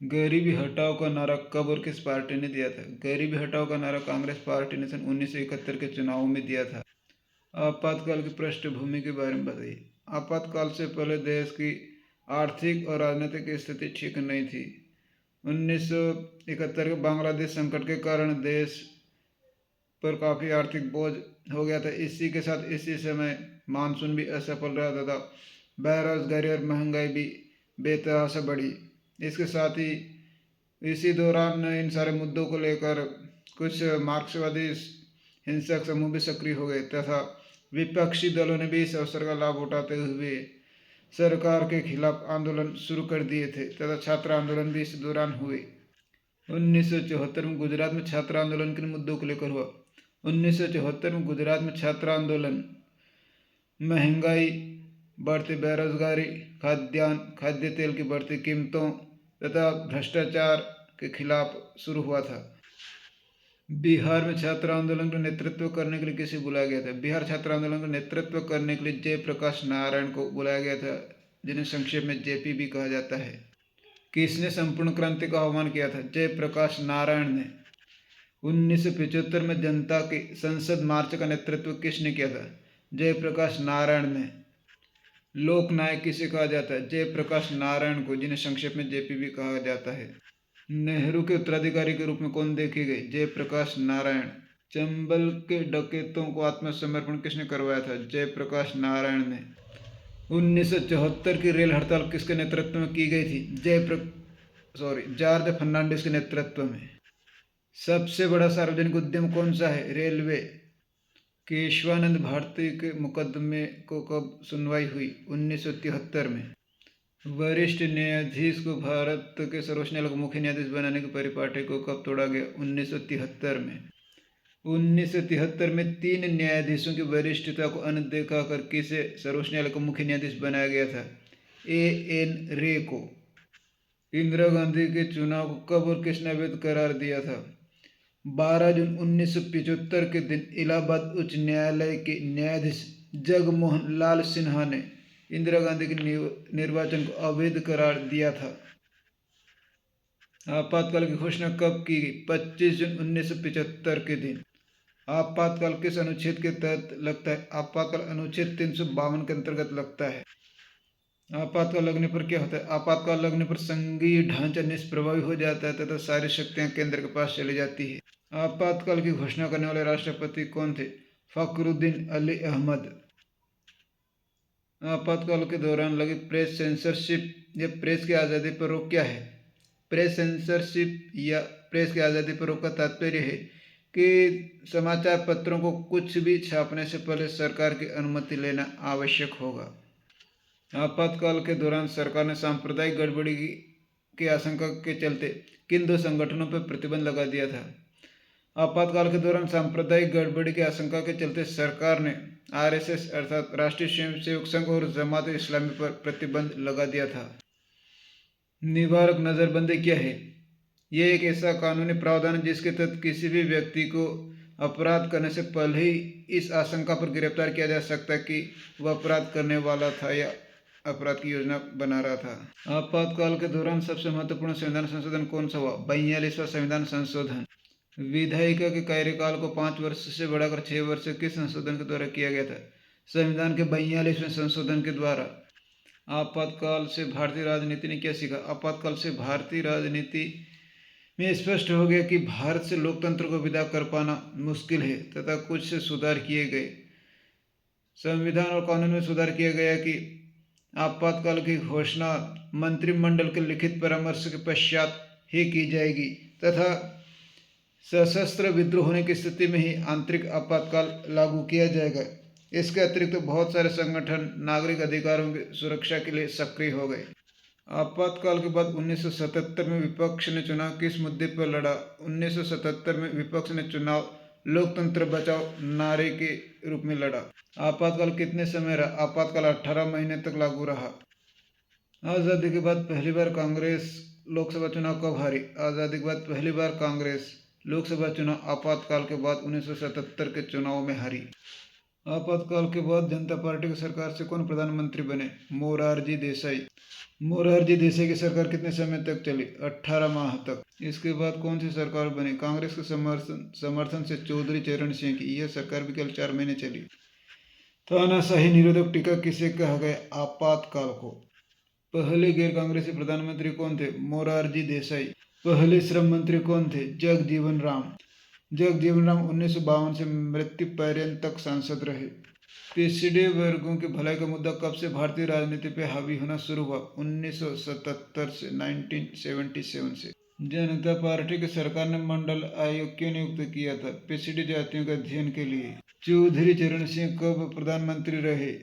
गरीबी हटाओ का नारा कब और किस पार्टी ने दिया था? गरीबी हटाओ का नारा कांग्रेस पार्टी ने सन 1971 के चुनाव में दिया था। आपातकाल की पृष्ठभूमि के बारे में बताइए। आपातकाल से पहले देश की आर्थिक और राजनीतिक स्थिति ठीक नहीं थी। 1971 के बांग्लादेश संकट के कारण देश पर काफ़ी आर्थिक बोझ हो गया था। इसी के साथ इसी समय मानसून भी असफल रहा था। बेरोजगारी और महंगाई भी बेतहाशा बढ़ी। इसके साथ ही इसी दौरान इन सारे मुद्दों को लेकर कुछ मार्क्सवादी हिंसक समूह भी सक्रिय हो गए तथा विपक्षी दलों ने भी इस अवसर का लाभ उठाते हुए सरकार के खिलाफ आंदोलन शुरू कर दिए थे तथा छात्र आंदोलन भी इस दौरान हुए। 1974 में गुजरात में छात्र आंदोलन किन मुद्दों को लेकर हुआ? 1974 में गुजरात में छात्र आंदोलन महंगाई, बढ़ती बेरोजगारी, खाद्य तेल की बढ़ती कीमतों तथा भ्रष्टाचार के खिलाफ शुरू हुआ था। बिहार में छात्र आंदोलन का नेतृत्व करने के लिए किसे बुलाया गया था? बिहार छात्र आंदोलन का नेतृत्व करने के लिए जयप्रकाश नारायण को बुलाया गया था, जिन्हें संक्षेप में जेपी भी कहा जाता है। किसने संपूर्ण क्रांति का आह्वान किया था? जयप्रकाश नारायण ने। 1975 में जनता की संसद मार्च का नेतृत्व किसने किया था? जयप्रकाश नारायण ने। लोकनायक किसे कहा जाता है? जयप्रकाश नारायण को, जिन्हें संक्षेप में जेपी भी कहा जाता है। नेहरू के उत्तराधिकारी के रूप में कौन देखे गए? जयप्रकाश नारायण। चंबल के डकैतों को आत्मसमर्पण किसने करवाया था? जयप्रकाश नारायण ने। 1974 की रेल हड़ताल किसके नेतृत्व में की गई थी? जॉर्ज फर्नांडिस के नेतृत्व में। सबसे बड़ा सार्वजनिक उद्यम कौन सा है? रेलवे। केशवानंद भारती के मुकदमे को कब सुनवाई हुई? 1973 में। वरिष्ठ न्यायाधीश को भारत के सर्वोच्च न्यायालय का मुख्य न्यायाधीश बनाने के परिपाटी को कब तोड़ा गया? 1973 में। 1973 में 3 न्यायाधीशों की वरिष्ठता को अनदेखा कर किसे सर्वोच्च न्यायालय का मुख्य न्यायाधीश बनाया गया था? एन रे को। इंदिरा गांधी के चुनाव को कब और किसने अवैध करार दिया था? 12 जून 1975 के दिन इलाहाबाद उच्च न्यायालय के न्यायाधीश जगमोहन लाल सिन्हा ने इंदिरा गांधी के निर्वाचन को अवैध करार दिया था। आपातकाल की घोषणा कब की गई? 25 जून 1975 के दिन। आपातकाल किस अनुच्छेद के तहत लगता है? आपातकाल अनुच्छेद 352 के अंतर्गत लगता है। आपातकाल लगने पर क्या होता है? आपातकाल लगने पर संघीय ढांचा निष्प्रभावी हो जाता है तथा सारी शक्तियां केंद्र के पास चली जाती है। आपातकाल की घोषणा करने वाले राष्ट्रपति कौन थे? फखरुद्दीन अली अहमद। आपातकाल के दौरान लगी प्रेस सेंसरशिप या प्रेस की आज़ादी पर रोक क्या है? प्रेस सेंसरशिप या प्रेस की आज़ादी पर रोक का तात्पर्य है कि समाचार पत्रों को कुछ भी छापने से पहले सरकार की अनुमति लेना आवश्यक होगा। आपातकाल के दौरान सरकार ने सांप्रदायिक गड़बड़ी की आशंका के चलते किन 2 संगठनों पर प्रतिबंध लगा दिया था? आपातकाल के दौरान सांप्रदायिक गड़बड़ी की आशंका के चलते सरकार ने आरएसएस अर्थात राष्ट्रीय स्वयंसेवक संघ और जमात इस्लामी पर प्रतिबंध लगा दिया था। निवारक नज़रबंदी क्या है? यह एक ऐसा कानूनी प्रावधान है जिसके तहत किसी भी व्यक्ति को अपराध करने से पहले ही इस आशंका पर गिरफ्तार किया जा सकता है कि वह अपराध करने वाला था या अपराध की योजना बना रहा था। आपातकाल के दौरान सबसे महत्वपूर्ण संविधान संशोधन कौन सा हुआ? 42वां संविधान संशोधन। विधायिका के कार्यकाल को 5 वर्ष से बढ़ाकर 6 वर्ष किस संशोधन के द्वारा किया गया था? संविधान के 42वें संशोधन के द्वारा। आपातकाल से भारतीय राजनीति ने क्या सीखा? आपातकाल से भारतीय राजनीति में स्पष्ट हो गया कि भारत से लोकतंत्र को विदा कर पाना मुश्किल है तथा कुछ सुधार किए गए। संविधान और कानून में सुधार किया गया कि आपातकाल की घोषणा मंत्रिमंडल के लिखित परामर्श के पश्चात ही की जाएगी तथा सशस्त्र विद्रोह होने की स्थिति में ही आंतरिक आपातकाल लागू किया जाएगा। इसके अतिरिक्त तो बहुत सारे संगठन नागरिक अधिकारों की सुरक्षा के लिए सक्रिय हो गए। आपातकाल के बाद 1977 में विपक्ष ने चुनाव किस मुद्दे पर लड़ा? 1977 में विपक्ष ने चुनाव लोकतंत्र बचाओ नारे के रूप में लड़ा। आपातकाल कितने समय रहा? आपातकाल 18 महीने तक लागू रहा। आज़ादी के बाद पहली बार कांग्रेस लोकसभा चुनाव कब हारी? आज़ादी के बाद पहली बार कांग्रेस लोकसभा चुनाव आपातकाल के बाद 1977 के चुनाव में हारी। आपातकाल के बाद जनता पार्टी की सरकार से कौन प्रधानमंत्री बने? मोरारजी देसाई। मोरारजी देसाई की सरकार कितने समय तक चली? 18 माह तक। इसके बाद कौन सी सरकार बनी? कांग्रेस के समर्थन से चौधरी चरण सिंह की। यह सरकार भी केवल 4 महीने चली। तानाशाही निरोधक टीका किसे कहा गया? आपातकाल को। पहले गैर कांग्रेसी प्रधानमंत्री कौन थे? मोरारजी देसाई। पहले श्रम मंत्री कौन थे? जगजीवन राम। जगजीवन राम 1952 से मृत्यु पर्यंत तक सांसद रहे। पिछड़े वर्गों की भलाई का मुद्दा कब से भारतीय राजनीति पर हावी होना शुरू हुआ? 1977 से 1977 से। जनता पार्टी की सरकार ने मंडल आयोग क्यों नियुक्त किया था? पिछड़ी जातियों के अध्ययन के लिए। चौधरी चरण सिंह कब प्रधानमंत्री रहे?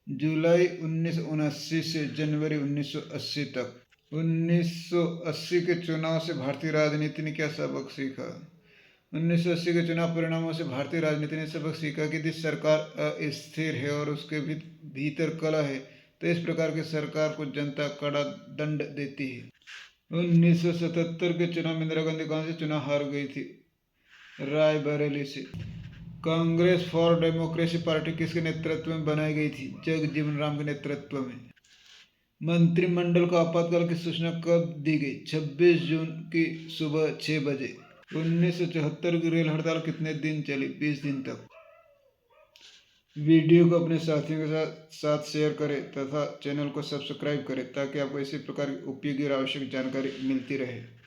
जुलाई 1979 से जनवरी 1980 तक। 1980 के चुनाव से भारतीय राजनीति ने क्या सबक सीखा? 1980 के चुनाव परिणामों से भारतीय राजनीति ने सबक सीखा कि यदि सरकार अस्थिर है और उसके भीतर कलह है तो इस प्रकार की सरकार को जनता कड़ा दंड देती है। 1977 के चुनाव में इंदिरा गांधी कौन से चुनाव हार गई थी? रायबरेली से। कांग्रेस फॉर डेमोक्रेसी पार्टी किसके नेतृत्व में बनाई गई थी? जगजीवन राम के नेतृत्व में। मंत्रिमंडल को आपातकाल की सूचना कब दी गई? 26 जून की सुबह 6 बजे। 1974 की रेल हड़ताल कितने दिन चली? 20 दिन तक। वीडियो को अपने साथियों के साथ शेयर करें तथा चैनल को सब्सक्राइब करें ताकि आपको इसी प्रकार की उपयोगी और आवश्यक जानकारी मिलती रहे।